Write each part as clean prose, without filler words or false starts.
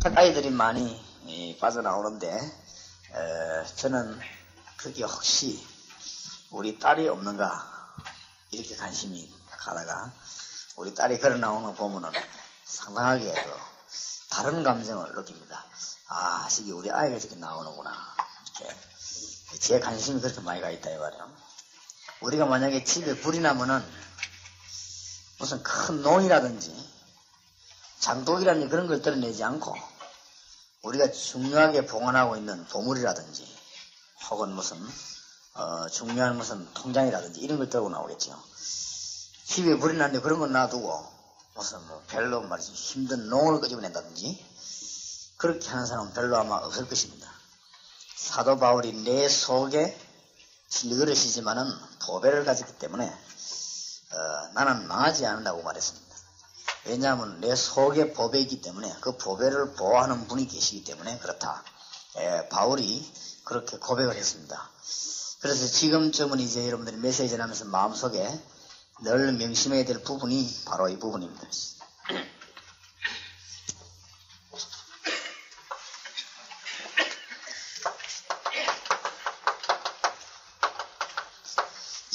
아이들이 많이 빠져나오는데 저는 그게 혹시 우리 딸이 없는가 이렇게 관심이 가다가 우리 딸이 걸어 나오는 거 보면은 상당하게 다른 감정을 느낍니다. 아, 저기 우리 아이가 저렇게 나오는구나. 이렇게 제 관심이 그렇게 많이 가 있다 이 말이에요. 우리가 만약에 집에 불이 나면은 무슨 큰 논이라든지 장독이라든지 그런 걸 드러내지 않고 우리가 중요하게 보관하고 있는 보물이라든지 혹은 무슨 중요한 무슨 통장이라든지 이런 걸 들고 나오겠죠. 집에 불이 났는데 그런 건 놔두고 무슨 별로 말이지 힘든 농을 끄집어낸다든지 그렇게 하는 사람은 별로 아마 없을 것입니다. 사도 바울이 내 속에 질그릇이지만은 보배를 가졌기 때문에 나는 망하지 않는다고 말했습니다. 왜냐하면 내 속에 보배이기 때문에 그 보배를 보호하는 분이 계시기 때문에 그렇다. 바울이 그렇게 고백을 했습니다. 그래서 지금쯤은 이제 여러분들이 메시지를 하면서 마음속에 늘 명심해야 될 부분이 바로 이 부분입니다.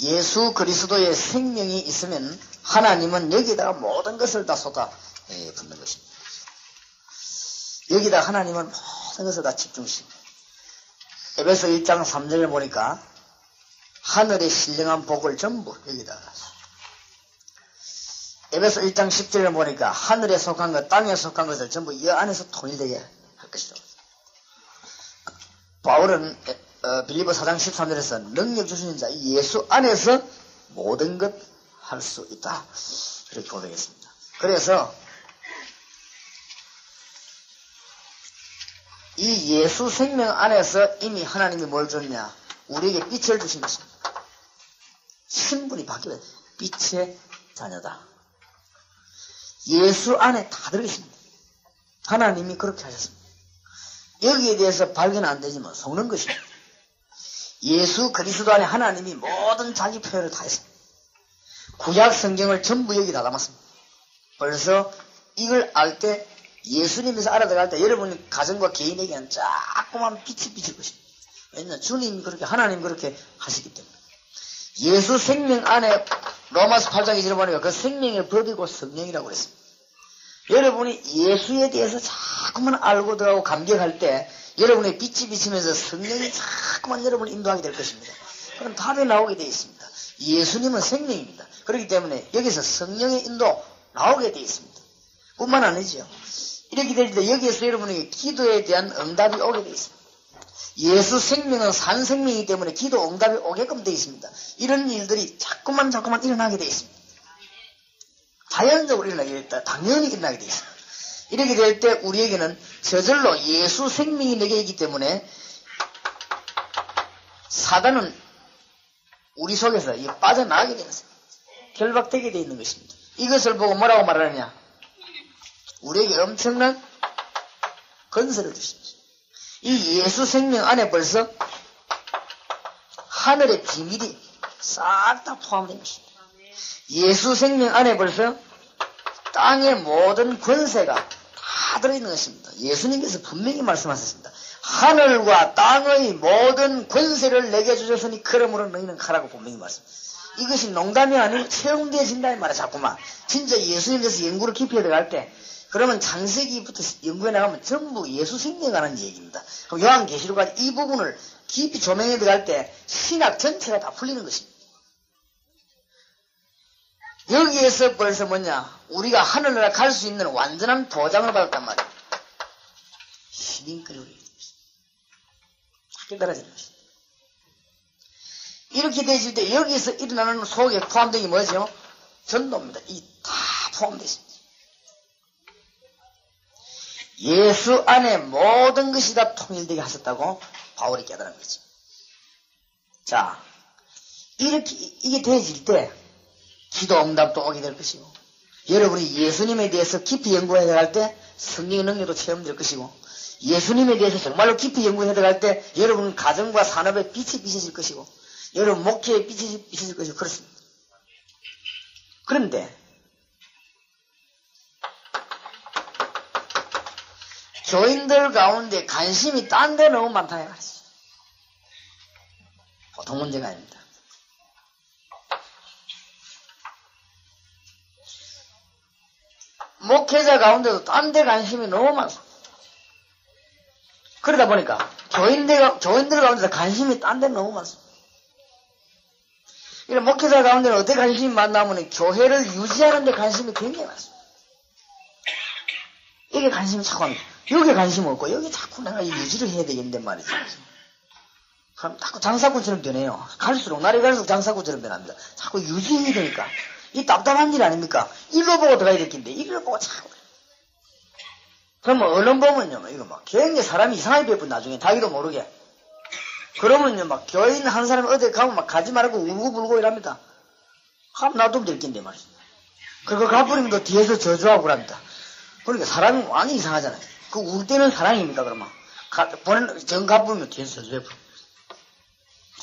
예수 그리스도의 생명이 있으면 하나님은 여기다가 모든 것을 다 쏟아 붓는 것입니다. 여기다 하나님은 모든 것을 다 집중시킵니다. 에베소 1장 3절을 보니까 하늘에 신령한 복을 전부 여기다가 에베소 1장 10절을 보니까 하늘에 속한 것, 땅에 속한 것을 전부 이 안에서 통일되게 할 것이다. 바울은 빌립보 4장 13절에서 능력 주시는 자 예수 안에서 모든 것 할 수 있다. 이렇게 고백했습니다. 그래서 이 예수 생명 안에서 이미 하나님이 뭘 줬냐? 우리에게 빛을 주신 것입니다. 신분이 바뀌어요. 빛의 자녀다. 예수 안에 다 들어있습니다. 하나님이 그렇게 하셨습니다. 여기에 대해서 발견 안 되지만 속는 것입니다. 예수 그리스도 안에 하나님이 모든 자기 표현을 다 했습니다. 구약 성경을 전부 여기다 담았습니다. 그래서 이걸 알 때 예수님에서 알아들어갈 때 여러분 가정과 개인에게는 자꾸만 빛이 비칠 것입니다. 왜냐하면 주님이 그렇게 하나님 그렇게 하시기 때문에 예수 생명 안에 로마서 8장 2절에 보니까 그 생명의 법이고 성령이라고 그랬습니다. 여러분이 예수에 대해서 자꾸만 알고 들어가고 감격할 때 여러분의 빛이 비치면서 성령이 자꾸만 여러분을 인도하게 될 것입니다. 그럼 답이 나오게 되어 있습니다. 예수님은 생명입니다. 그렇기 때문에 여기서 성령의 인도 나오게 되어 있습니다. 뿐만 아니죠. 이렇게 될 때 여기에서 여러분에게 기도에 대한 응답이 오게 되어 있습니다. 예수 생명은 산 생명이기 때문에 기도 응답이 오게끔 되어 있습니다. 이런 일들이 자꾸만 일어나게 되어 있습니다. 자연적으로 일어나게 되어 있다. 당연히 일어나게 되어 있습니다. 이렇게 될 때 우리에게는 저절로 예수 생명이 내게 있기 때문에 사단은 우리 속에서 빠져나가게 되는 것입니다. 결박되게 되어 있는 것입니다. 이것을 보고 뭐라고 말하느냐? 우리에게 엄청난 건설을 주십니다. 이 예수 생명 안에 벌써 하늘의 비밀이 싹 다 포함된 것입니다. 예수 생명 안에 벌써 땅의 모든 권세가 다 들어있는 것입니다. 예수님께서 분명히 말씀하셨습니다. 하늘과 땅의 모든 권세를 내게 주셨으니 그러므로 너희는 가라고 분명히 말씀하셨습니다. 이것이 농담이 아니고 체험되어진다 이 말이야. 자꾸만 진짜 예수님께서 연구를 깊이 들어갈 때 그러면 창세기부터 연구해 나가면 전부 예수 생명에 관한 얘기입니다. 그럼 요한계시록까지 이 부분을 깊이 조명해 들어갈 때 신학 전체가 다 풀리는 것입니다. 여기에서 벌써 뭐냐? 우리가 하늘나라 갈 수 있는 완전한 보장을 받았단 말이에요. 신인권이 우리 깨달아지는 것입니다. 이렇게 되실 때 여기서 일어나는 속에 포함된 게 뭐죠? 전도입니다. 이 다 포함되어 있습니다. 예수 안에 모든 것이 다 통일되게 하셨다고 바울이 깨달은 거죠. 자, 이게 되어질 때 기도 응답도 오게 될 것이고 여러분이 예수님에 대해서 깊이 연구해 나갈 때 성령의 능력도 체험될 것이고 예수님에 대해서 정말로 깊이 연구해 나갈 때 여러분 가정과 산업에 빛이 비춰질 것이고 여러분 목회에 빛이 비춰질 것이고 그렇습니다. 그런데 교인들 가운데 관심이 딴 데 너무 많다 말이지. 보통 문제가 아닙니다. 목회자 가운데도 딴 데 관심이 너무 많습니다. 그러다 보니까 교인들 가운데도 관심이 딴 데 너무 많습니다. 이런 목회자 가운데는 어떻게 관심이 많냐면 교회를 유지하는 데 관심이 굉장히 많습니다. 이게 관심이 자꾸 합니다. 여기에 관심 없고 여기 자꾸 내가 유지를 해야 되겠는데 말이죠. 그럼 자꾸 장사꾼처럼 변해요. 갈수록 날이 갈수록 장사꾼처럼 변합니다. 자꾸 유지해야 되니까 이 답답한 일 아닙니까? 일로 보고 들어가야 될텐데 이걸 보고 자꾸 그러면 얼른 보면요 이거 막 굉장히 사람이 이상하게 베푼 나중에 자기도 모르게 그러면요 막 교인 한 사람이 어디 가면 막 가지 말고 울고불고 이랍니다. 하면 놔두면 될 텐데 말이죠. 그리고 가버리면 또 뒤에서 저주하고 그럽니다. 그러니까 사람이 완전히 이상하잖아요. 그 울 때는 사랑입니까, 그러면? 정 가보면 뒤에서 저주해 버려.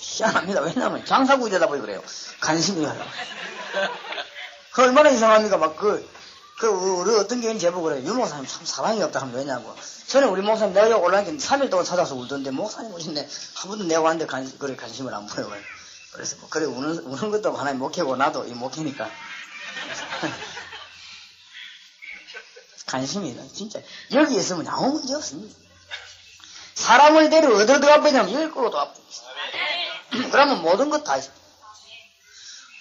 희한합니다. 왜냐하면 장사구이 되다 보니 그래요. 관심이 가려고. 그 얼마나 이상합니까? 막 우리 어떤 교인 제보 그래요. 유 목사님 참 사랑이 없다 하면 왜냐고. 전에 우리 목사님 내가 여기 올라가니까 3일 동안 찾아서 울던데, 목사님 오신데, 한 번도 내가 왔는데 관심을 안 보여요. 그래서 뭐, 그래, 우는 것도 하나님 목회고, 나도 이 목회니까. 관심이 진짜 여기 있으면 아무 문제 없습니다. 사람을 데리고 어디로 들어가 버리냐면 여기 끌고 들어가 버립니다. 그러면 모든 것 다 있습니다.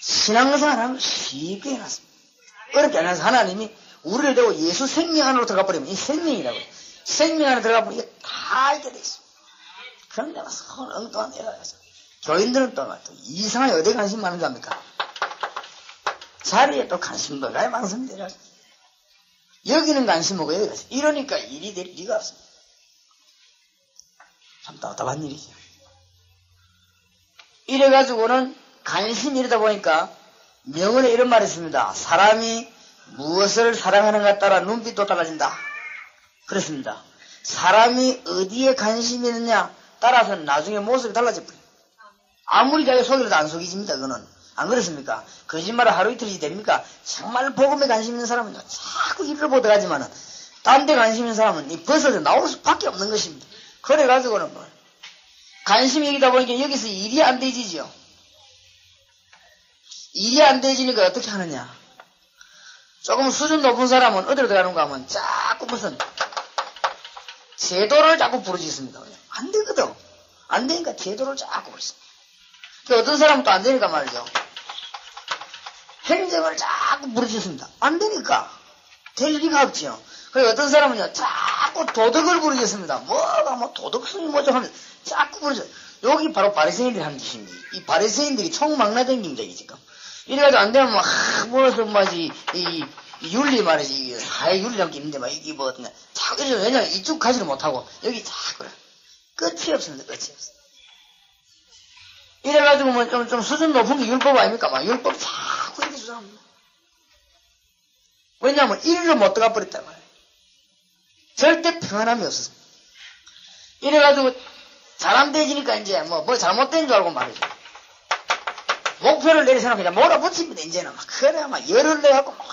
신앙생활하면 쉽게 해놨습니다. 어렵게 안 해서 하나님이 우리를 데리고 예수 생명 안으로 들어가 버리면 이 생명이라고 해요. 생명 안으로 들어가 버리면 이게 다 있게 돼 있습니다. 그런데 막 손 엉뚱한 데가 가서 교인들은 또 이상하게 어디에 관심 많은 줄 압니까? 자리에 또 관심도 가야 많습니다. 여기는 관심 없고 여기 관심. 이러니까 일이 될 리가 없습니다. 참 답답한 일이죠. 이래가지고는 관심이 이러다 보니까 명언에 이런 말이 있습니다. 사람이 무엇을 사랑하는가에 따라 눈빛도 달라진다. 그렇습니다. 사람이 어디에 관심이 있느냐 따라서 나중에 모습이 달라져 버려요. 아무리 자기 속이라도 안 속이집니다. 그거는. 안 그렇습니까? 거짓말을 하루 이틀이 됩니까? 정말 복음에 관심 있는 사람은 자꾸 일을 보더가지만은 딴 데 관심 있는 사람은 이 벗어져 나올 수밖에 없는 것입니다. 그래가지고는 뭐 관심이 있다 보니까 여기서 일이 안 되지죠. 일이 안 되지니까 어떻게 하느냐? 조금 수준 높은 사람은 어디로 들어가는가 하면 자꾸 무슨 제도를 자꾸 부르짖습니다. 안 되거든. 안 되니까 제도를 자꾸 부르짖습니다. 어떤 사람은 또 안 되니까 말이죠. 행정을 자꾸 부르짖습니다. 안 되니까. 될 리가 없지요. 그리고 어떤 사람은요, 자꾸 도덕을 부르짖습니다. 뭐가 뭐 도덕성이 뭐죠 하면 자꾸 부르짖어요. 여기 바로 바리새인들이 하는 짓입니다. 이 바리새인들이 총망라댕깁니다, 이 지금. 이래가지고 안 되면 뭐서 뭐지, 이 윤리 말이지, 하에 윤리라는 게 있는데 막 이게 뭐 어떤 자꾸 이러죠. 왜냐면 이쪽 가지를 못하고 여기 자꾸 끝이 없습니다. 끝이 없어요. 이래가지고 뭐 좀 수준 높은 게 율법 아닙니까? 막 율법 자꾸 이렇게 주장합니다. 왜냐하면 일로 못 들어가 버렸단 말이에요. 절대 평안함이 없었습니다. 이래가지고 잘안되지니까 이제 뭐 잘못된 줄 알고 말이죠. 목표를 내리서는 그냥 몰아붙입니다. 이제는 막 그래 막 열을 내갖고 막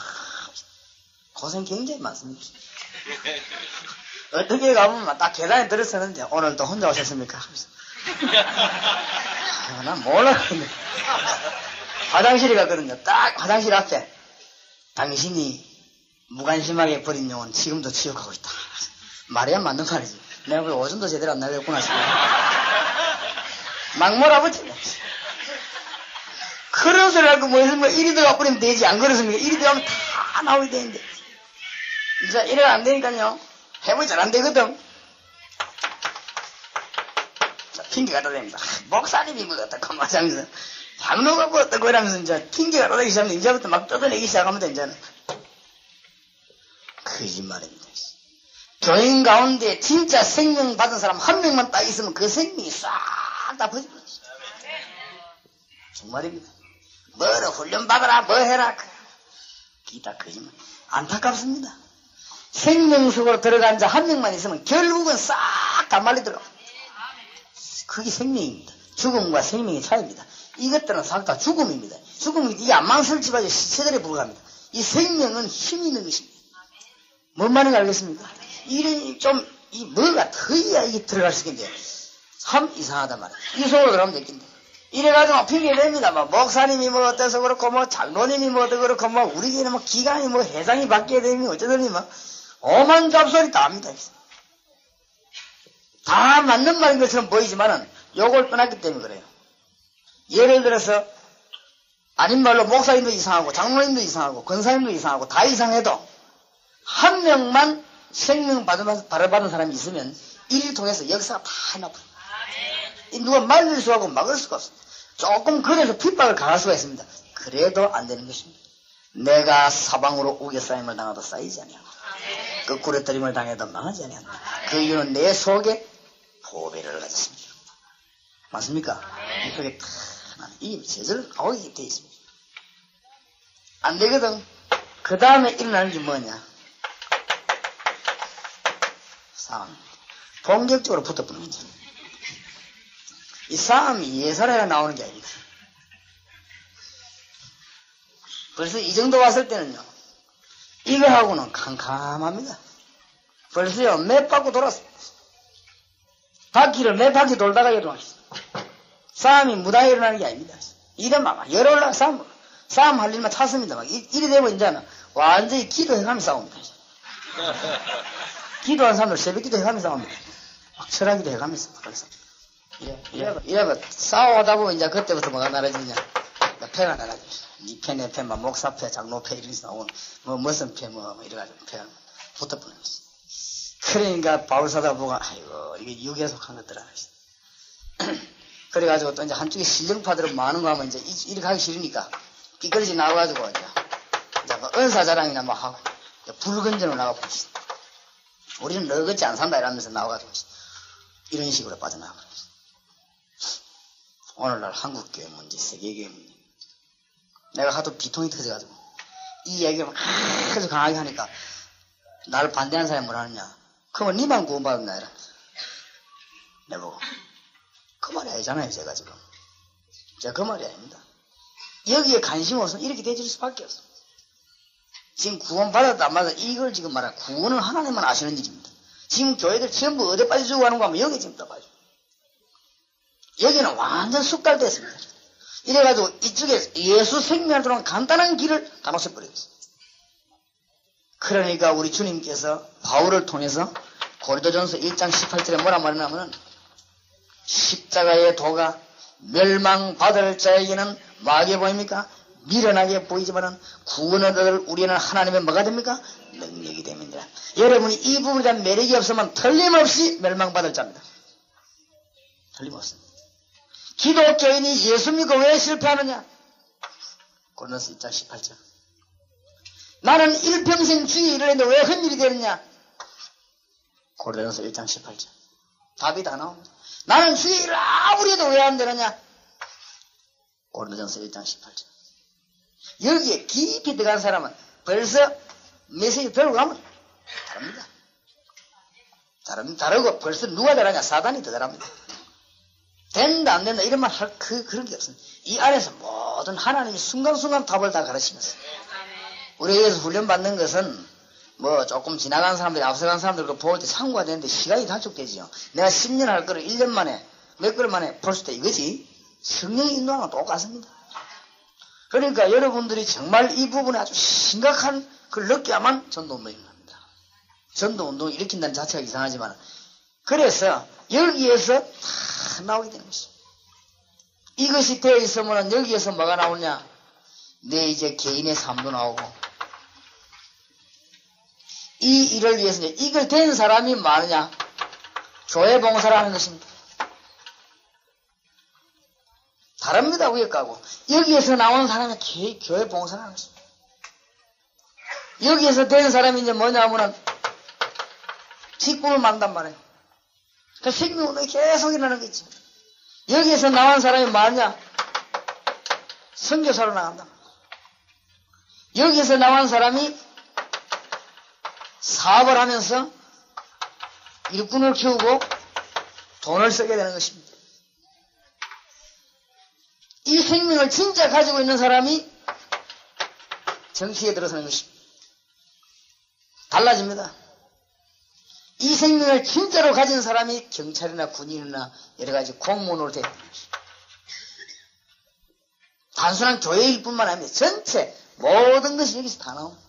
고생 굉장히 많습니다. 어떻게 가면 막 딱 계단에 들어서는데 오늘 또 혼자 오셨습니까? 난 몰라. 화장실에 갔거든요. 딱 화장실 앞에 당신이 무관심하게 버린 영혼 지금도 치욕하고 있다. 말이야 맞는 말이지. 내가 왜 오줌도 제대로 안 나겠구나 싶어. 막 몰아붙이네. 그런 소리 하고 뭐 이리 들어가 버리면 되지. 안 그렇습니까? 이리 들어가면 다 나오게 되는데. 이제 이래가 안 되니까요. 해보기 잘 안 되거든. 핑계 갖다 댑니다. 목사님이 뭐 어떡하고 하면서 장로가 뭐 어떡하고 이러면서 이제 핑계 갖다 대기 시작하면 이제부터 막 뜯어내기 시작하면 이제는 거짓말입니다. 교인 가운데 진짜 생명 받은 사람 한 명만 딱 있으면 그 생명이 싹 다 퍼집니다. 정말입니다. 뭐를 훈련 받아라 뭐 해라 기다 거짓말. 안타깝습니다. 생명 속으로 들어간 자 한 명만 있으면 결국은 싹 다 말리 들어가. 그게 생명입니다. 죽음과 생명의 차이입니다. 이것들은 싹 다 죽음입니다. 죽음이 이게 안망설치바지 시체들에 불과합니다. 이 생명은 힘이 있는 것입니다. 뭔 말인지 알겠습니까? 이런 좀 이 뭐가 터야 이게 들어갈 수 있겠는데 참 이상하단 말이야. 이 속으로 들어가면 되겠는데. 이래가지고 막 핑계댑니다. 막 목사님이 뭐 어때서 그렇고 뭐 장로님이 뭐 어떻고 그렇고 뭐 우리 교회는 뭐 기간이 뭐 회장이 바뀌어야 되니 어쩌더니 막 오만 잡소리 다 합니다. 다 맞는 말인 것처럼 보이지만은 요걸 떠났기 때문에 그래요. 예를 들어서 아닌 말로 목사님도 이상하고 장로님도 이상하고 권사님도 이상하고 다 이상해도 한 명만 생명 바라받은 사람이 있으면 이를 통해서 역사가 다 해놔버려요. 누가 말릴 수가 없고 막을 수가 없습니다. 조금 그래서 핍박을 가할 수가 있습니다. 그래도 안 되는 것입니다. 내가 사방으로 우겨싸임을 당하도 쌓이지 아니하고 거꾸로 떨림을 당해도 망하지 아니한다. 그 이유는 내 속에 보배를 가졌습니다. 맞습니까? 이 속에 이 제절 나오게 되어 있습니다. 안 되거든. 그 다음에 일어나는 게 뭐냐? 싸움. 본격적으로 붙어보는 거죠. 이 싸움이 예사례가 나오는 게 아닙니다. 벌써 이 정도 왔을 때는요, 이거하고는 캄캄합니다. 벌써요, 몇 바퀴 돌았습니다. 바퀴를 몇 바퀴 돌다가 일어나겠습니다. 싸움이 무단히 일어나는 게 아닙니다. 이래만 열올라 싸움할 일만 찾습니다. 막 이래 되면 이제는 완전히 기도해가면서 싸웁니다. 기도하는 사람들 새벽 기도해가면서 싸웁니다. 막 철학기도 해가면서 그래서 이래봐 싸워하다 보면 이제 그때부터 뭐가 나라지냐, 패가 나라지. 니 패, 내 패, 목사 패, 장로 패 이런 게 나오면 뭐 무슨 패, 뭐 이래가지고 패가 붙어버리는 거지. 그러니까 바울사도부가 아이고 이게 유괴 속한 것들아. 그래가지고 또 이제 한쪽에 신령파들은 많은 거 하면 이제 이렇게 하기 싫으니까 삐거리지 나와가지고 이제 뭐 은사 자랑이나 뭐 하고 불건전으로 나가버리지. 우리는 너같이 안 산다 이러면서 나와가지고 이런 식으로 빠져나가버리지. 오늘날 한국교회 문제, 세계교회 문제. 내가 하도 비통이 터져가지고 이 얘기를 막 계속 강하게 하니까 나를 반대하는 사람이 뭐라 하느냐. 그러면 니만 구원받았나 이라. 내보고 그 말이 아니잖아요. 제가 지금 그 말이 아닙니다. 여기에 관심 없으면 이렇게 되질 수밖에 없어. 지금 구원받았다 안 받았다 이걸 지금 말하는 구원은 하나님만 아시는 일입니다. 지금 교회들 전부 어디 빠져주고 하는 거 하면 여기 지금 또 빠져. 여기는 완전 숙달됐습니다. 이래가지고 이쪽에 예수 생명을 들어온 간단한 길을 다 놓쳐버리겠어요. 그러니까 우리 주님께서 바울을 통해서 고린도전서 1장 18절에 뭐라 말하냐면 십자가의 도가 멸망받을 자에게는 뭐하게 보입니까? 미련하게 보이지만은 구원을 얻을 우리는 하나님의 뭐가 됩니까? 능력이 됩니다. 여러분이 이 부분에 대한 매력이 없으면 틀림없이 멸망받을 자입니다. 틀림없습니다. 기독교인이 예수 믿고 왜 실패하느냐? 고린도서 1장 18절. 나는 일평생 주의 일을 했는데 왜 헛일이 되느냐? 고린도서 1장 18절. 답이 다 나옵니다. 나는 주의 일을 아무리 해도 왜 안 되느냐? 고린도전서 1장 18절. 여기에 깊이 들어간 사람은 벌써 메시지 들고 가면 다릅니다. 다르고 벌써 누가 잘하냐? 사단이 더 잘합니다. 된다 안 된다 이런 말 할 그런 게 없습니다. 이 안에서 모든 하나님이 순간순간 답을 다 가르치면서 우리에게서 훈련받는 것은 뭐 조금 지나간 사람들이 앞서간 사람들도 볼 때 참고가 되는데 시간이 단축되지요. 내가 10년 할 거를 1년 만에 몇 개월 만에 볼 수도 이거지. 성령의 인도하고 똑같습니다. 그러니까 여러분들이 정말 이 부분에 아주 심각한 걸 느껴야만 전도운동이 일어납니다. 전도운동을 일으킨다는 자체가 이상하지만 그래서 여기에서 다 나오게 되는 것입니다. 이것이 되어 있으면 여기에서 뭐가 나오냐? 내 이제 개인의 삶도 나오고 이 일을 위해서 이걸 된 사람이 많으냐? 교회 봉사를 하는 것입니다. 다릅니다. 위에 가고 여기에서 나오는 사람이 교회 봉사를 하는 것입니다. 여기에서 된 사람이 이제 뭐냐면은 직분을 만단 말이에요. 그 생명운동이 계속 일어나는 게 있죠. 여기에서 나온 사람이 뭐냐? 선교사로 나간다. 여기에서 나온 사람이 사업을 하면서 일꾼을 키우고 돈을 쓰게 되는 것입니다. 이 생명을 진짜 가지고 있는 사람이 정치에 들어서는 것입니다. 달라집니다. 이 생명을 진짜로 가진 사람이 경찰이나 군인이나 여러 가지 공무원으로 돼. 단순한 교회일 뿐만 아니라 전체 모든 것이 여기서 다 나옵니다.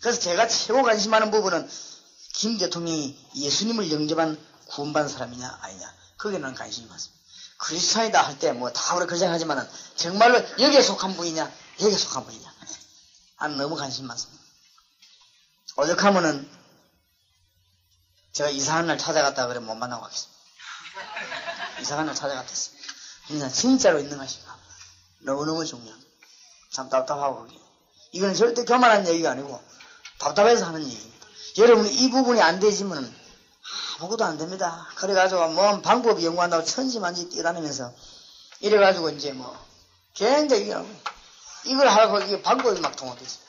그래서 제가 최고 관심하는 부분은 김 대통령이 예수님을 영접한 구원받은 사람이냐 아니냐. 거기에 난 관심이 많습니다. 크리스찬이다 할 때 뭐 다 우리 그렇게 하지만은 정말로 여기에 속한 분이냐 여기에 속한 분이냐. 난 너무 관심이 많습니다. 오죽하면은 제가 이사한 날 찾아갔다 그래 못 만나고 가겠습니다. 이사한 날 찾아갔겠습니다. 진짜로 있는 것인가. 너무너무 중요합니다. 참 답답하고 그게. 이건 절대 교만한 얘기가 아니고 답답해서 하는 얘기입니다. 여러분 이 부분이 안 되지면 아무것도 안 됩니다. 그래가지고 뭐 방법이 연구한다고 천지만지 뛰어다니면서 이래가지고 이제 뭐 굉장히 이걸 하고 이게 방법이 막 통합돼 있어요.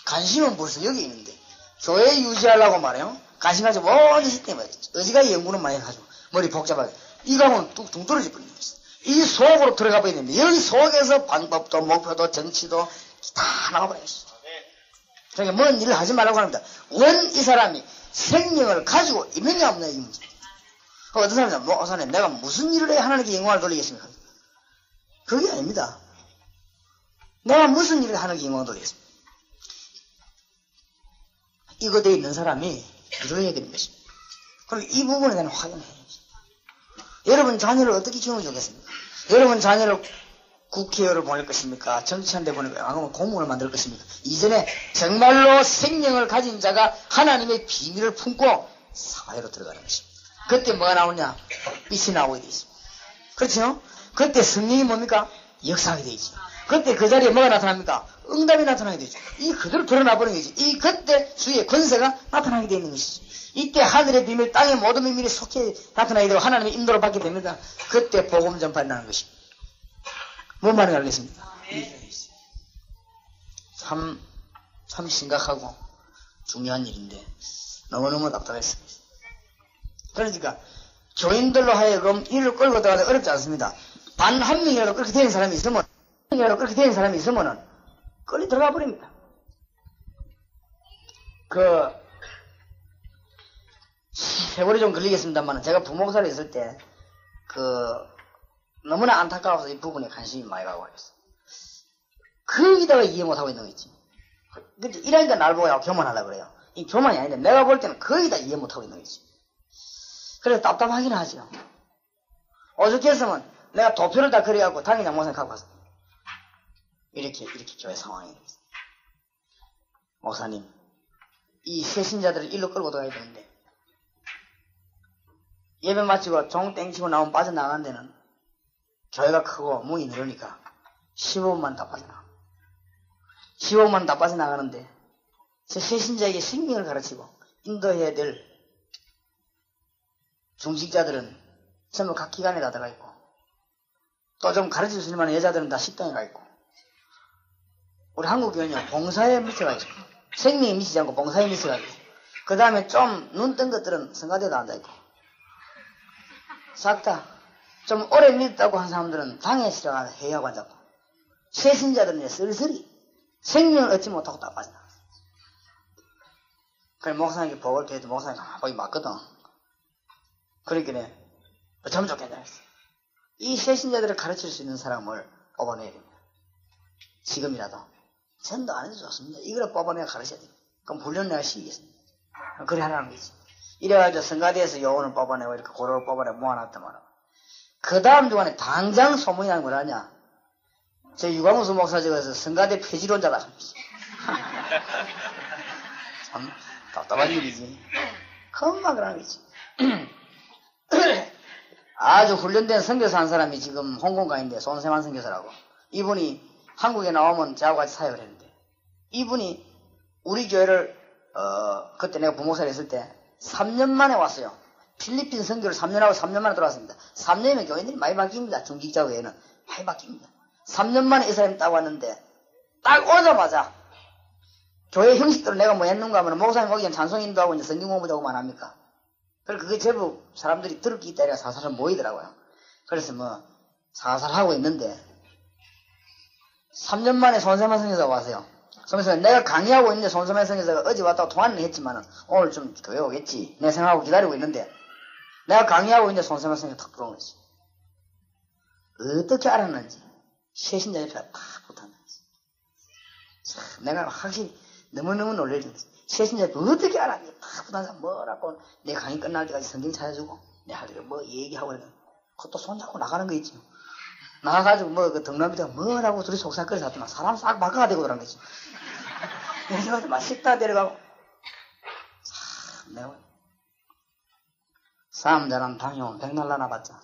관심은 벌써 여기 있는데 교회 유지하려고 말해요. 관심 가지고 모든 시스템을 어지간히 연구는 많이 해가지고 머리 복잡하게 이거하고는 뚝 떨어져 버리는 거예요. 이 속으로 들어가 버려야 됩니다. 여기 속에서 방법도 목표도 정치도 다 나와버려요. 그러니까 뭔 일을 하지 말라고 합니다. 원 이 사람이 생명을 가지고 있느냐 없느냐 이 문제. 어떤 사람은 목사님 내가 무슨 일을 해야 하나님께 영광을 돌리겠습니까? 그게 아닙니다. 내가 무슨 일을 하나님께 영광을 돌리겠습니까? 이거 돼 있는 사람이 이루어야 되는 것입니다. 그리고 이 부분에 대한 확인해야죠. 여러분 자녀를 어떻게 키워주겠습니까? 여러분 자녀를 국회의원을 보낼 것입니까? 정치한 데 보낼 것입니까? 아니면 공무원을 만들 것입니까? 이전에 정말로 생명을 가진 자가 하나님의 비밀을 품고 사회로 들어가는 것입니다. 그때 뭐가 나오냐? 빛이 나오게 되어 있습니다. 그렇죠? 그때 성령이 뭡니까? 역사하게 되어 있죠. 그때 그 자리에 뭐가 나타납니까? 응답이 나타나게 되죠. 이 그대로 드러나버리는 거지. 이 그때 주의 권세가 나타나게 되어 있는 것이죠. 이때 하늘의 비밀, 땅의 모든 비밀이 속해 나타나게 되고 하나님의 인도를 받게 됩니다. 그때 복음 전파에 나는 것입니다. 뭔 말인지 알겠습니까? 참 심각하고 중요한 일인데 너무너무 답답했습니다. 그러니까 교인들로 하여금 이를 끌고 들어가기 어렵지 않습니다. 단 한 명이라도 그렇게 되는 사람이 있으면은 끌리 들어가 버립니다. 세월이 좀 걸리겠습니다만 제가 부목사를 했을 때 너무나 안타까워서 이 부분에 관심이 많이 가고 있어요. 거기다가 이해 못하고 있는 거 있지. 근데 이러니까 날 보고 교만하려고 그래요. 이 교만이 아닌데 내가 볼 때는 거기다 이해 못하고 있는 거지. 그래서 답답하긴 하죠. 어저께서는 내가 도표를 다 그려갖고 당연히 양모선 갖고 왔어. 이렇게 교회 상황이 있어요. 목사님, 이 새신자들을 일로 끌고 들어가야 되는데 예배 마치고 종 땡치고 나오면 빠져나가는 데는 교회가 크고 문이 늘으니까 15분만 다 빠져나가. 15분만 다 빠져나가는데 저 새신자에게 생명을 가르치고 인도해야 될 중직자들은 전부 각 기관에 다 들어가 있고 또 좀 가르칠 수 있는 만한 여자들은 다 식당에 가 있고 우리 한국 교회는 봉사에 미쳐가 있고 생명에 미치지 않고 봉사에 미쳐가 있고 그 다음에 좀 눈 뜬 것들은 성가대도 앉아있고 싹 다 좀 오래 믿었다고 한 사람들은 방에 들어가서 회의하고 앉았고 새신자들은 이제 쓸쓸히 생명을 얻지 못하고 다 빠져나가. 그래 목사님께 복을 드려도 목사님 가만히 맞거든. 그러길래 참 좋겠다 했어. 이 새신자들을 가르칠 수 있는 사람을 뽑아내야 됩니다. 지금이라도 전도 안 해도 좋습니다. 이걸 뽑아내야 가르쳐야 됩니다. 그럼 훈련 내가 시키겠습니다. 그래 하라는 거지. 이래가지고 성가대에서 요원을 뽑아내고 이렇게 고로를 뽑아내고 모아놨더만 그 다음 주간에 당장 소문이 나는 걸 아냐. 저 유광우수 목사 저기서 성가대 폐지론자다. 참 답답한 일이지. 금방 그러는 거지. 아주 훈련된 선교사 한 사람이 지금 홍콩가인데 손세만 선교사라고. 이분이 한국에 나오면 저하고 같이 사역을 했는데 이분이 우리 교회를 그때 내가 부목사를 했을 때 3년 만에 왔어요. 필리핀 선교를 3년하고 3년 만에 돌아왔습니다. 3년이면 교회들이 많이 바뀝니다. 중직자 외에는 많이 바뀝니다. 3년 만에 이 사람이 딱 왔는데 딱 오자마자 교회 형식대로 내가 뭐 했는가 하면 목사님 오기 전 찬송 인도하고 이제 성경 공부도 하고만 합니까? 그래서 그게 제법 사람들이 들었기 때문에 사사를 모이더라고요. 그래서 뭐 사살 하고 있는데 3년 만에 손세만 선교사가 왔어요. 그래서 내가 강의하고 있는데 손소매성에서 어제 왔다고 통화는 했지만은 오늘 좀 교회 오겠지. 내 생각하고 기다리고 있는데 내가 강의하고 있는데 손소매성에 탁 들어온 거지. 어떻게 알았는지 최신자 옆에 팍 붙었는지. 내가 확실히 너무너무 놀래지. 최신자 옆에 어떻게 알았는지 팍 붙어서 뭐라고 내 강의 끝날 때까지 성경 찾아주고 내 할 때 뭐 얘기하고 이러면 그것도 손잡고 나가는 거 있죠. 나가가지고 뭐 그 등남비가 뭐라고 둘이 속삭거려서 하더만 사람 싹 바꿔가 되고 그런 거지. 그래서 막 식당 데려가고 참 내가 싸움 잘하는 당뇨 백날 나눠봤자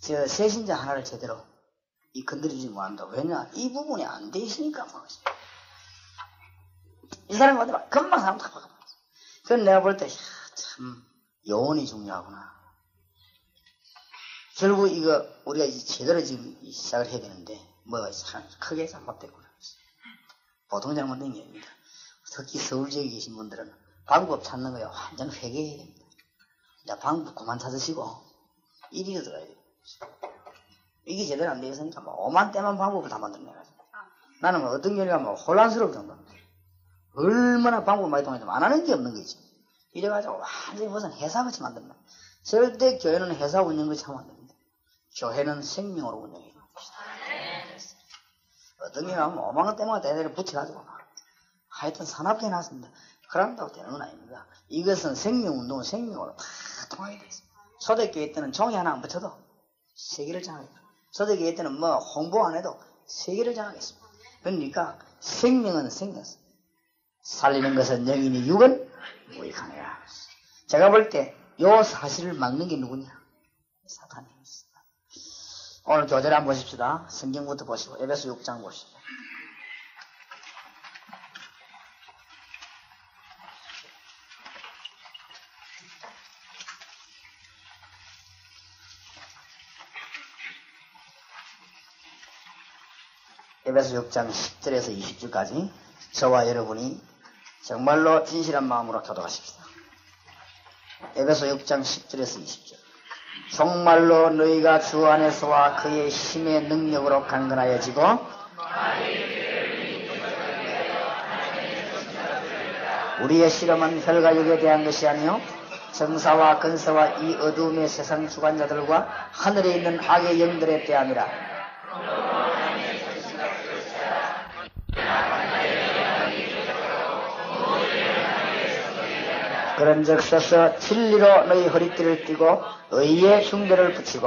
저 새신자 하나를 제대로 이 건드리지 못한다. 왜냐 이 부분이 안 돼 있으니까 뭐. 이 사람이 어디 막 금방 사람 다 바꿔. 그건 내가 볼 때 참 요원이 중요하구나. 결국 이거 우리가 이제 제대로 지금 시작을 해야 되는데 뭐가 참 크게 잘못됐구나. 보통 잘못된 게 아닙니다. 특히 서울 지역에 계신 분들은 방법 찾는 거에 완전 회개해야 됩니다. 이제 방법 그만 찾으시고 이리로 들어가야 돼요. 이게 제대로 안 되어 있으니까 뭐 오만 때만 방법을 다 만들어내가지고 나는 뭐 어떤 경우가 뭐 혼란스러울 정도입니다. 얼마나 방법을 많이 통해서 안 하는 게 없는 거지. 이래가지고 완전히 무슨 회사같이 만든다. 절대 교회는 회사 운영같이 하면 안 됩니다. 교회는 생명으로 운영해야 됩니다. 어떤 경우가 뭐 5만원 때문에 대대로 붙여가지고 하여튼 산업계에 나왔습니다. 그런다고 되는 건 아닙니다. 이것은 생명운동은 생명으로 다 통하게 돼 있습니다. 초대교회 때는 종이 하나 안 붙여도 세계를 장하겠다. 초대교회 때는 뭐 홍보 안 해도 세계를 장하겠습니다. 그러니까 생명은 생명. 살리는 것은 영이니 육은 무익하니라. 제가 볼 때 요 사실을 막는 게 누구냐? 사탄입니다. 오늘 교재를 한번 보십시다. 성경부터 보시고 에베소 6장 보시죠. 에베소 6장 10절에서 20절까지 저와 여러분이 정말로 진실한 마음으로 교도하십시다. 에베소 6장 10절에서 20절. 정말로 너희가 주 안에서와 그의 힘의 능력으로 강건하여지고 우리의 실험은 혈과 육에 대한 것이 아니요 정사와 근사와 이 어두움의 세상 주관자들과 하늘에 있는 악의 영들에 대함이라. 그런즉 서서 진리로 너희 허리띠를 띠고 의의 흉대를 붙이고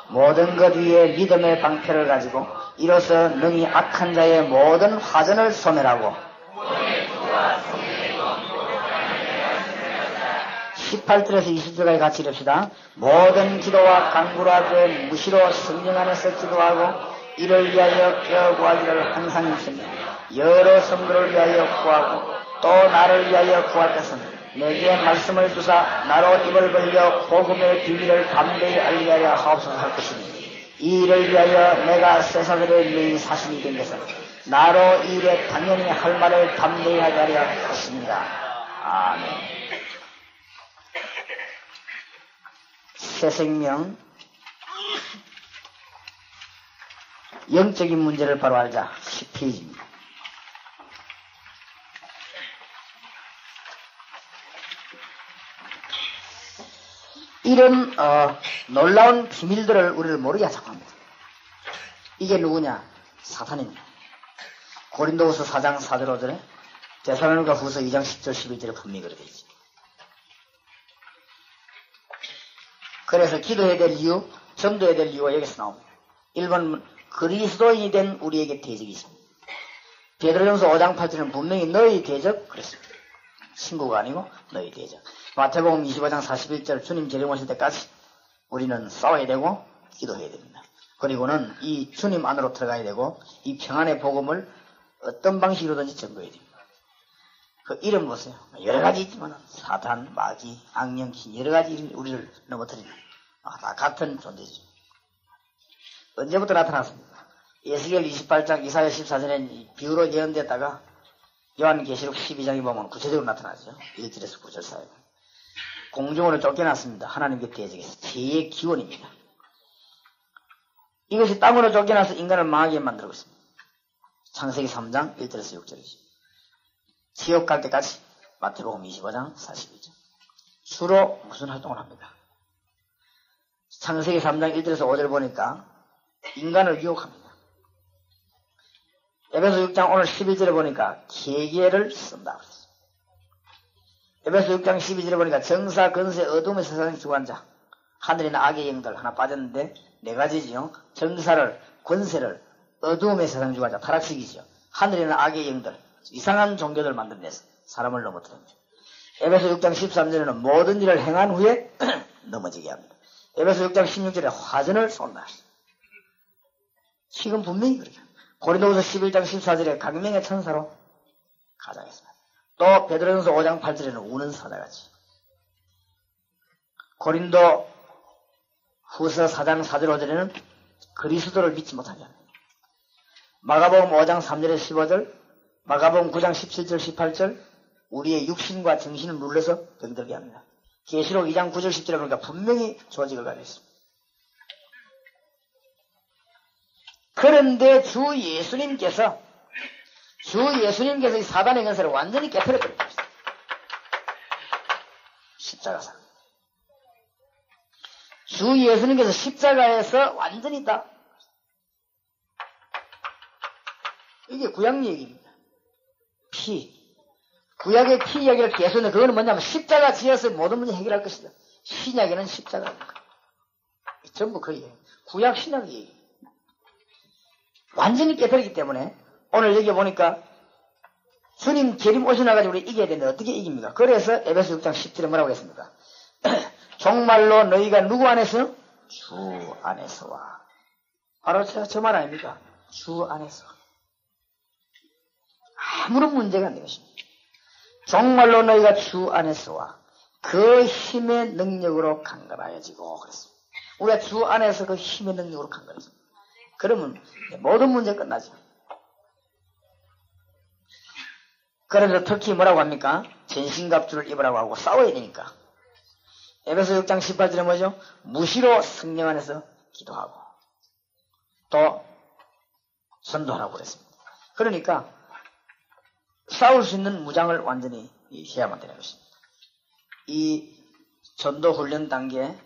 모든 것 위에 믿음의 방패를 가지고 이로써 능히 악한 자의 모든 화전을 소멸하고 18절에서 20절까지 같이 읽읍시다. 모든 기도와 간구로 하되 무시로 성령 안에서 기도하고 이를 위하여 구하기를 항상 입습니다. 여러 성도를 위하여 구하고 또 나를 위하여 구할 것은 내게 말씀을 주사 나로 입을 벌려 복음의 비밀을 담대히 알리하려 하옵소서 할 것이니 이 일을 위하여 내가 세상들의 너희 사신이 된 것은 나로 이 일에 당연히 할 말을 담대히 하게 하려 하십니다. 아멘. 새 생명 영적인 문제를 바로 알자. 10페이지입니다. 이런 놀라운 비밀들을 우리를 모르게 하자고 합니다. 이게 누구냐? 사탄입니다. 고린도후서 4장 4절 5절에 데살로니가 후서 2장 10절 11절에 분명히 그렇게 되어 있죠. 그래서 기도해야 될 이유, 전도해야 될 이유가 여기서 나옵니다. 1번 그리스도인이 된 우리에게 대적이 있습니다. 베드로전서 5장 8절은 분명히 너희 대적 그랬습니다. 친구가 아니고 너희 대적. 마태복음 25장 41절 주님 재림 오실 때까지 우리는 싸워야 되고 기도해야 됩니다. 그리고는 이 주님 안으로 들어가야 되고 이 평안의 복음을 어떤 방식으로든지 전거해야 됩니다. 그 이름 보세요. 여러 가지 있지만 사탄, 마귀, 악령, 여러 가지 우리를 넘어뜨리는 다 같은 존재죠. 언제부터 나타났습니까? 에스겔 28장, 이사야 14장에 비유로 예언됐다가 요한계시록 12장에 보면 구체적으로 나타나죠. 1절에서 9절 사이에. 공중으로 쫓겨났습니다. 하나님께 대적해서 죄의 기원입니다. 이것이 땅으로 쫓겨나서 인간을 망하게 만들고 있습니다. 창세기 3장 1절에서 6절이죠. 지옥 갈 때까지 마태복음 25장 41절. 주로 무슨 활동을 합니다. 창세기 3장 1절에서 5절 보니까 인간을 유혹합니다. 에베소 6장 오늘 11절에 보니까 계계를 쓴다. 에베소 6장 12절에 보니까 정사, 건세, 어둠의 세상의 주관자, 하늘이나 악의 영들 하나 빠졌는데 네 가지지요. 정사를, 권세를, 어둠의 세상 주관자, 타락시키죠. 하늘이나 악의 영들, 이상한 종교들 만들어내서 사람을 넘어뜨립니다. 에베소 6장 13절에는 모든 일을 행한 후에 넘어지게 합니다. 에베소 6장 16절에 화전을 쏜다. 지금 분명히 그렇게 합니다. 고린도후서 11장 14절에 강명의 천사로 가장했습니다. 또 베드로전서 5장 8절에는 우는 사자같이. 고린도 후서 4장 4절 5절에는 그리스도를 믿지 못하게 합니다. 마가복음 5장 3절에 15절, 마가복음 9장 17절 18절 우리의 육신과 정신을 눌러서 병들게 합니다. 계시록 2장 9절 10절에 보니까 분명히 조직을 가지고 있습니다. 그런데 주 예수님께서 이 사단의 권세를 완전히 깨뜨려버립니다. 십자가상. 주 예수님께서 십자가에서 완전히 다. 이게 구약 얘기입니다. 피. 구약의 피 이야기를 계속 했는데 그거는 뭐냐면 십자가 지어서 모든 문제 해결할 것이다. 신약에는 십자가입니다. 전부 그 얘기예요. 구약 신약 얘기. 완전히 깨뜨리기 때문에 오늘 여기 보니까 주님 재림 오셔나가지고 우리 이겨야 되는데 어떻게 이깁니까? 그래서 에베소 6장 10절에 뭐라고 했습니까? 정말로 너희가 누구 안에서? 주 안에서와. 바로 저 말 아닙니까? 주 안에서. 아무런 문제가 안 되는 것입니다. 정말로 너희가 주 안에서와 그 힘의 능력으로 강건하여지고 그랬습니다. 우리가 주 안에서 그 힘의 능력으로 강건해집니다. 그러면 모든 문제 끝나죠. 그래서 특히 뭐라고 합니까? 전신갑주를 입으라고 하고 싸워야 되니까. 에베소 6장 18절에 뭐죠? 무시로 성령 안에서 기도하고 또 전도하라고 그랬습니다. 그러니까 싸울 수 있는 무장을 완전히 해야만 되는 것입니다. 이 전도 훈련 단계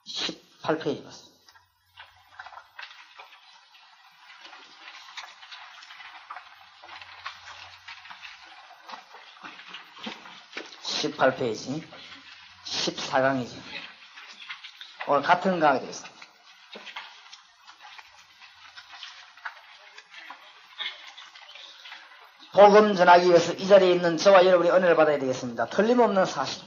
18페이지입니다. 18페이지 14강이지. 오늘 같은 강이 되겠습니다. 복음 전하기 위해서 이 자리에 있는 저와 여러분이 은혜를 받아야 되겠습니다. 틀림없는 사실.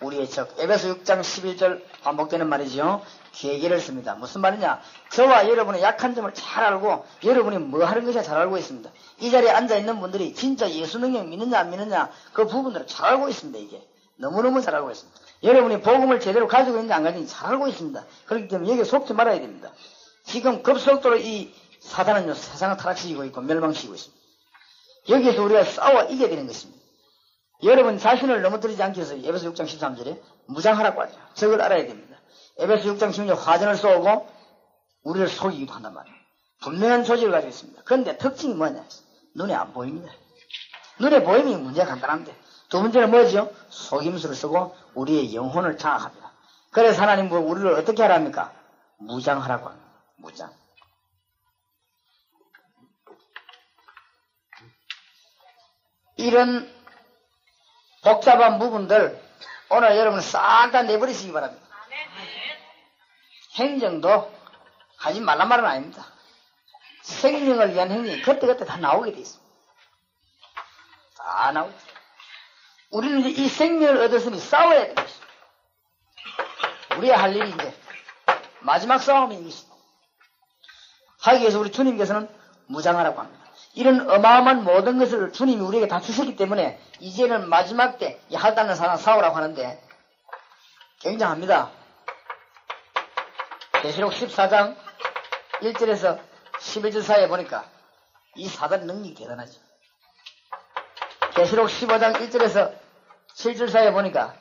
우리의 적 에베소 6장 11절 반복되는 말이죠. 계기를 씁니다. 무슨 말이냐? 저와 여러분의 약한 점을 잘 알고 여러분이 뭐 하는 것이 잘 알고 있습니다. 이 자리에 앉아있는 분들이 진짜 예수 능력 믿느냐 안 믿느냐 그 부분들을 잘 알고 있습니다. 이게 너무너무 잘 알고 있습니다. 여러분이 복음을 제대로 가지고 있는지 안 가지고 잘 알고 있습니다. 그렇기 때문에 여기에 속지 말아야 됩니다. 지금 급속도로 이 사단은 세상을 타락시키고 있고 멸망시키고 있습니다. 여기에서 우리가 싸워 이겨야 되는 것입니다. 여러분 자신을 넘어뜨리지 않기 위해서 에베소 6장 13절에 무장하라고 하죠. 저걸 알아야 됩니다. 에베소 6장 16절 화전을 쏘고 우리를 속이기도 한단 말이에요. 분명한 조직을 가지고 있습니다. 그런데 특징이 뭐냐? 눈에 안 보입니다. 눈에 보이면 문제가 간단한데 두 번째는 뭐죠? 속임수를 쓰고 우리의 영혼을 장악합니다. 그래서 하나님 우리를 어떻게 하랍니까? 무장하라고 합니다. 무장. 이런 복잡한 부분들 오늘 여러분 싹 다 내버리시기 바랍니다. 행정도 하지 말란 말은 아닙니다. 생명을 위한 행정이 그때그때 다 나오게 돼 있습니다. 다 나오죠. 우리는 이제 이 생명을 얻었으니 싸워야 됩니다. 우리가 할 일이 이제 마지막 싸움이 이것입니다. 하기 위해서 우리 주님께서는 무장하라고 합니다. 이런 어마어마한 모든 것을 주님이 우리에게 다 주셨기 때문에 이제는 마지막 때 이 할당한 사람 싸우라고 하는데 굉장합니다. 계시록 14장 1절에서 11절 사이에 보니까 이 사단 능력이 대단하죠. 계시록 15장 1절에서 7절 사이에 보니까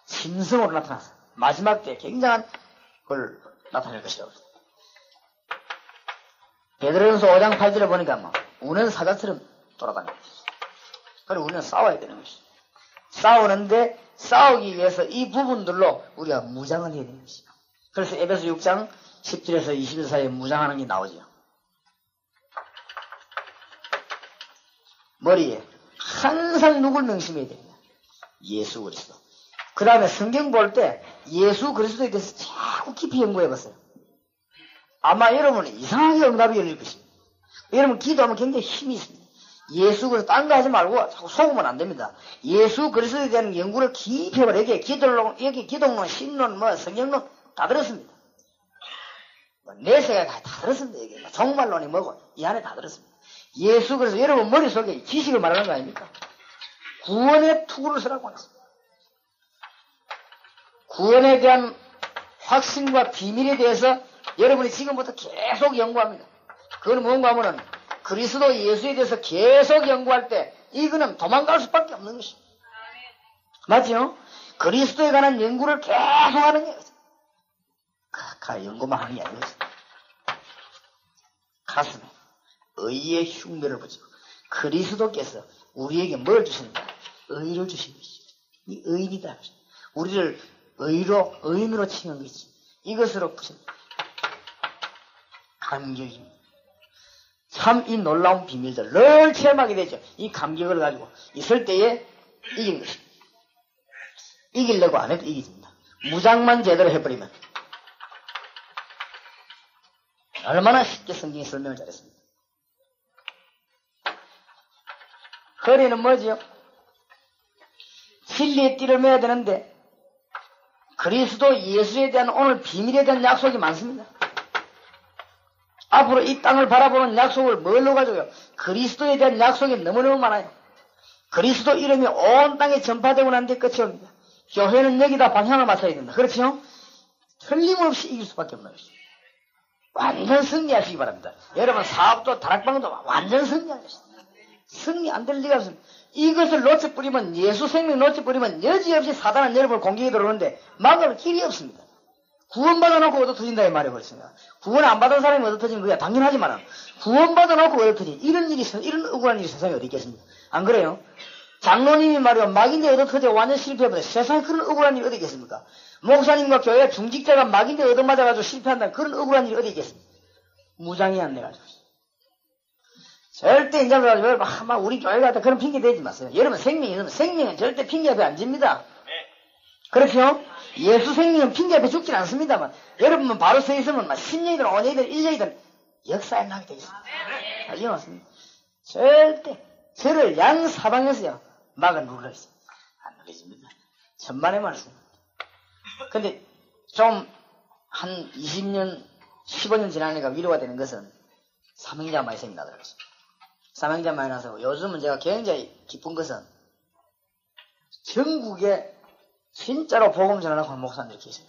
짐승으로 나타났어요. 마지막 때 굉장한 걸 나타날 것이라고. 베드로전서 5장 8절에 보니까 뭐 우는 사자처럼 돌아다니고 있어요. 그리고 우리는 싸워야 되는 것이죠. 싸우는데 싸우기 위해서 이 부분들로 우리가 무장을 해야 되는 것이죠. 그래서 에베소 6장 10절에서 20절 사이에 무장하는 게 나오죠. 머리에 항상 누굴 명심해야 됩니다. 예수 그리스도. 그 다음에 성경 볼 때 예수 그리스도에 대해서 자꾸 깊이 연구해봤어요. 아마 여러분은 이상하게 응답이 열릴 것입니다. 여러분 기도하면 굉장히 힘이 있습니다. 예수 그리스도 딴 거 하지 말고 자꾸 속으면 안 됩니다. 예수 그리스도에 대한 연구를 깊이 해봐요. 여기 기독론, 신론, 성경론 다 들었습니다. 내세가 다 들었습니다. 여기 종말론이 뭐고 이 안에 다 들었습니다. 예수 그리스도 여러분 머릿속에 지식을 말하는 거 아닙니까? 구원의 투구를 쓰라고 했습니다. 구원에 대한 확신과 비밀에 대해서 여러분이 지금부터 계속 연구합니다. 그건 뭔가 하면은 그리스도 예수에 대해서 계속 연구할 때 이거는 도망갈 수밖에 없는 것입니다. 맞죠? 그리스도에 관한 연구를 계속 하는 게 연구만 하는 게 아니고 가슴에 의의 흉배를 붙이고 그리스도께서 우리에게 뭘 주십니까? 의를 주신 것이죠. 이 의입니다. 우리를 의인으로 칭한 것이 이것으로 붙입니다. 감격입니다. 참 이 놀라운 비밀들 늘 체험하게 되죠. 이 감격을 가지고 있을 때에 이긴 것입니다. 이기려고 안 해도 이기집니다. 무장만 제대로 해버리면 얼마나 쉽게 성경이 설명을 잘했습니다. 허리는 뭐지요? 진리의 띠를 매야 되는데 그리스도 예수에 대한 오늘 비밀에 대한 약속이 많습니다. 앞으로 이 땅을 바라보는 약속을 뭘로 가져요? 그리스도에 대한 약속이 너무너무 많아요. 그리스도 이름이 온 땅에 전파되고 난 뒤에 끝이 옵니다. 교회는 여기다 방향을 맞춰야 된다. 그렇죠? 틀림없이 이길 수밖에 없는 것이죠. 완전 승리하시기 바랍니다. 여러분 사업도 다락방도 완전 승리할 것입니다. 승리 안 될 리가 없습니다. 이것을 놓쳐버리면 예수 생명 놓쳐버리면 여지없이 사단은 여러분을 공격에 들어오는데 막을 길이 없습니다. 구원받아놓고 얻어터진다 이 말이 그렇습니다. 구원 안 받은 사람이 얻어터지는 거야 당연하지만 구원받아놓고 얻어터지 이런 억울한 일이 세상에 어디 있겠습니까? 안 그래요? 장로님이 말이요 막인데 얻어터져 완전 실패해버려. 세상에 그런 억울한 일이 어디 있겠습니까? 목사님과 교회 중직자가 막인데 얻어맞아가지고 실패한다는 그런 억울한 일이 어디 있겠습니까? 무장이 안 돼가지고 절대 인정해가지고 막 우리 교회 같은 그런 핑계 대지 마세요. 여러분 생명은 절대 핑계 앞에 안 집니다. 그렇죠? 예수 생명은 핑계 앞에 죽진 않습니다만 여러분은 바로 서 있으면 막 10년이든 5년이든 1년이든 역사에 나게 되어 있습니다. 알죠? 맞습니다. 절대 저를 양사방에서요 막아 눌러 있어요. 안 눌러집니다. 천만의 말씀. 근데 좀 한 20년 15년 지나니까 위로가 되는 것은 삼형제 말씀이 나더라고요. 삼형제 많이 나서 요즘은 제가 굉장히 기쁜 것은 전국에 진짜로 복음 전하려고 하는 목사님들이 계세요.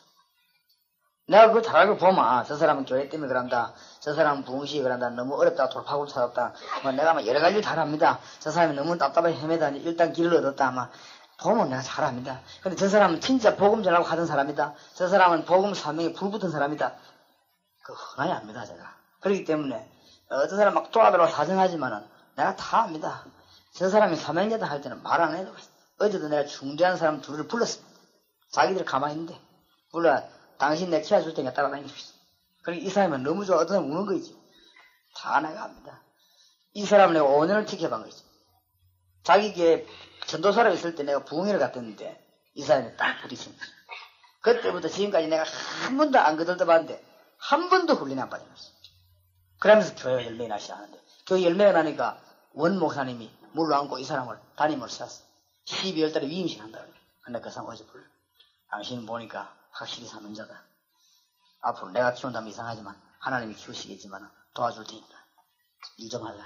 내가 그걸 잘 알고 보면 저 사람은 교회 때문에 그런다. 저 사람은 부흥시에 그런다. 너무 어렵다. 돌파구를 찾았다. 내가 막 여러 가지 잘합니다. 저 사람이 너무 답답하게 헤매다. 일단 길을 얻었다. 아마 보면 내가 잘합니다. 근데 저 사람은 진짜 복음 전하려고 하던 사람이다. 저 사람은 복음 사명에 불붙은 사람이다. 그거 흔하게 압니다. 제가. 그렇기 때문에 어떤 사람 막 도와달라고 사정하지만은 내가 다 압니다. 저 사람이 사명자다 할 때는 말 안 해도 어제도 내가 중대한 사람 둘을 불렀습니다. 자기들 가만히 있는데 불러 당신 내 키워줄 테니까 따라다니십시오. 그러니까 이 사람은 너무 좋아. 어떤 사람 우는 거 있죠. 다 내가 압니다. 이 사람은 내가 5년을 지켜본 거죠. 자기 교회 전도사로 있을 때 내가 부흥회를 갔었는데 이 사람이 딱 부딪힌 거죠. 그때부터 지금까지 내가 한 번도 안 거들떠봤는데 한 번도 훈련이 안 빠져났어요. 그러면서 교회가 열매가 나시 하는데 교회 열매가 나니까 원 목사님이 물로 안고 이 사람을 담임을 세웠어요. 12월 달에 위임식 한다고. 근데 그 사람 어제 불러. 당신은 보니까 확실히 사명자다. 앞으로 내가 키운다면 이상하지만 하나님이 키우시겠지만 도와줄 테니까 일 좀 하자.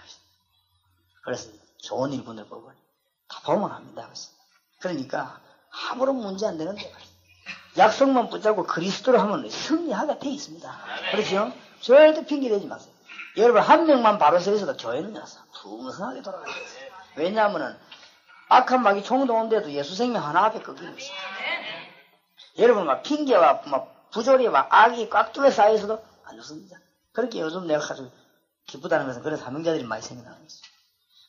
그래서 좋은 일꾼들 뽑고 다 보면 합니다. 그러니까 아무런 문제 안 되는데 약속만 붙잡고 그리스도로 하면 승리하게 돼 있습니다. 그렇죠? 절대 핑계대지 마세요. 여러분 한 명만 바로 서 있어도 교회는 풍성하게 돌아가요. 왜냐하면은 악한 막이 총동원돼도 예수 생명 하나 앞에 꺾이는 것입니다. 여러분 막 핑계와 막 부조리와 악이 꽉 둘러싸여서도 안 죽습니다. 그렇게 요즘 내가 아주 기쁘다는 것은 그런 사명자들이 많이 생겨나는 거죠.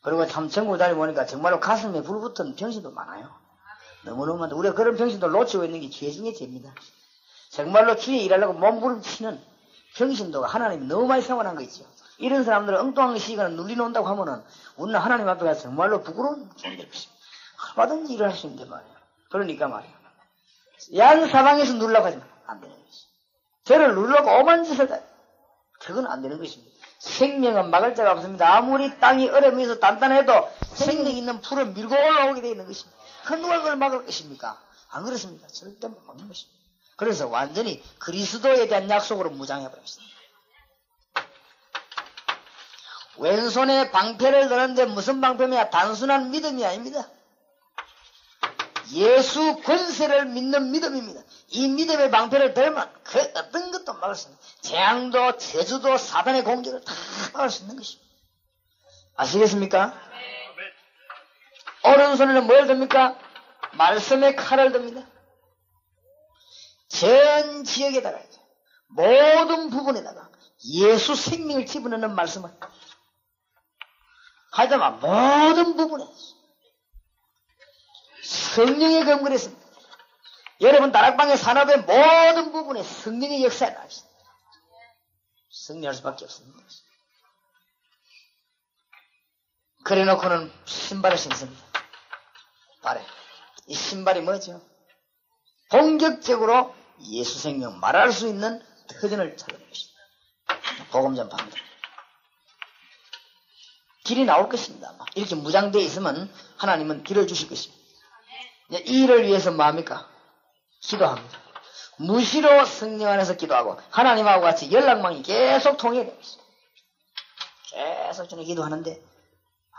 그리고 참 전국 다녀보니까 정말로 가슴에 불붙은 병신도 많아요. 너무너무 많다. 우리가 그런 병신도 놓치고 있는 게 죄 중에 죄입니다. 정말로 주에 일하려고 몸부림치는 병신도가 하나님이 너무 많이 생활한 거 있죠. 이런 사람들은 엉뚱한 시간을 눌리놓는다고 하면은 우리는 하나님 앞에 가서 정말로 부끄러운 존재일 것입니다. 얼마든지 일을 할 수 있는데 말이에요. 그러니까 말이에요. 양 사방에서 누르려고 하지만 안 되는 것이죠. 저를 누르려고 오만 짓을 다 그건 안 되는 것입니다. 생명은 막을 자가 없습니다. 아무리 땅이 얼음에서 단단해도 생명 있는 풀을 밀고 올라오게 되어 있는 것입니다. 그 누가 그걸 막을 것입니까? 안 그렇습니까? 절대 못 막는 것입니다. 그래서 완전히 그리스도에 대한 약속으로 무장해버렸습니다. 왼손에 방패를 드는데 무슨 방패냐? 단순한 믿음이 아닙니다. 예수 권세를 믿는 믿음입니다. 이 믿음의 방패를 들면 그 어떤 것도 막을 수 있는, 재앙도 저주도 사단의 공격을 다 막을 수 있는 것입니다. 아시겠습니까? 오른손에는 뭘 듭니까? 말씀의 칼을 듭니다. 전 지역에다가 모든 부분에다가 예수 생명을 집어넣는 말씀을 하지만 모든 부분에 성령의 검거를 했습니다. 여러분 다락방의 산업의 모든 부분에 성령의 역사가 나왔습니다. 승리할 수밖에 없습니다. 그래놓고는 신발을 신습니다. 발에. 이 신발이 뭐죠? 본격적으로 예수 생명 말할 수 있는 터전을 찾아낸 것입니다. 복음 전파입니다. 길이 나올 것입니다. 아마. 이렇게 무장되어 있으면 하나님은 길을 주실 것입니다. 이 일을 위해서 뭐합니까? 기도합니다. 무시로 성령 안에서 기도하고 하나님하고 같이 연락망이 계속 통해야 되고 있어요. 계속 저는 기도하는데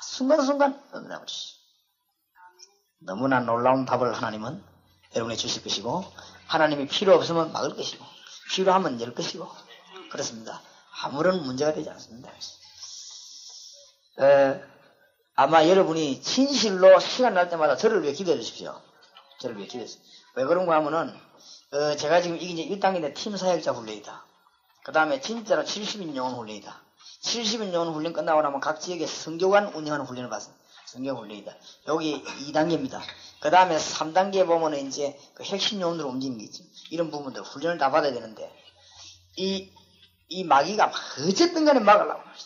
순간순간 응답을 주시죠. 너무나 놀라운 답을 하나님은 여러분이 주실 것이고 하나님이 필요 없으면 막을 것이고 필요하면 열 것이고 그렇습니다. 아무런 문제가 되지 않습니다. 아마 여러분이 진실로 시간 날 때마다 저를 위해 기도해 주십시오. 저를 위해 기도해 주십시오. 왜 그런가 하면은 제가 지금 이게 이제 1단계인데 팀 사역자 훈련이다. 그 다음에 진짜로 70인 영혼 훈련이다. 70인 영혼 훈련 끝나고 나면 각 지역에 선교관 운영하는 훈련을 받습니다. 선교 훈련이다. 여기 2단계입니다. 그 다음에 3단계에 보면은 이제 그 핵심 영혼으로 움직이는 게 있죠. 이런 부분들 훈련을 다 받아야 되는데 이 마귀가 어쨌든 간에 막으려고 하죠.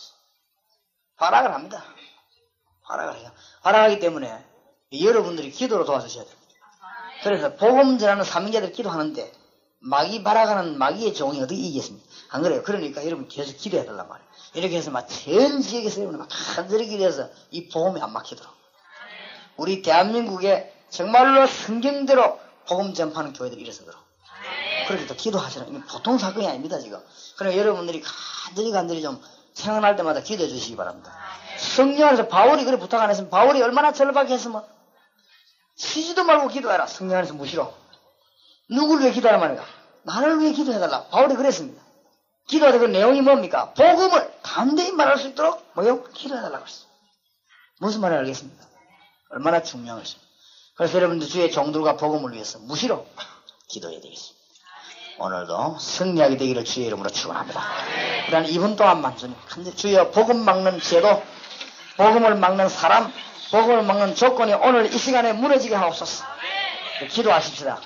발악을 합니다. 발악을 해요. 발악하기 때문에 여러분들이 기도로 도와주셔야 됩니다. 그래서 복음 전하는 사명자들 기도하는데 마귀 발악하는 마귀의 종이 어떻게 이기겠습니까? 안 그래요? 그러니까 여러분 계속 기도해야 된단 말이에요. 이렇게 해서 막 전 지역에서 여러분 막 간절히 기도해서 이 복음이 안 막히도록 우리 대한민국에 정말로 성경대로 복음 전파하는 교회들이 일어서도록 그렇게 또 기도하시는 이게 보통 사건이 아닙니다 지금. 그러니까 여러분들이 간절히 좀 생각날 때마다 기도해 주시기 바랍니다. 성령 안에서 바울이 그래 부탁 안 했으면 바울이 얼마나 절박했으면 쉬지도 말고 기도해라. 성령 안에서 무시로. 누구를 위해 기도하란 말인가? 나를 위해 기도해달라. 바울이 그랬습니다. 기도하던 그 내용이 뭡니까? 복음을 담대히 말할 수 있도록 뭐요? 기도해달라고 했어요. 무슨 말을 알겠습니까? 얼마나 중요한 것입니다. 그래서 여러분들 주의 종들과 복음을 위해서 무시로 기도해야 되겠습니다. 오늘도 승리하게 되기를 주의 이름으로 축원합니다. 그러나 2분 동안만 주여 복음 막는 제도, 복음을 막는 사람, 복음을 막는 조건이 오늘 이 시간에 무너지게 하옵소서. 기도하십시다.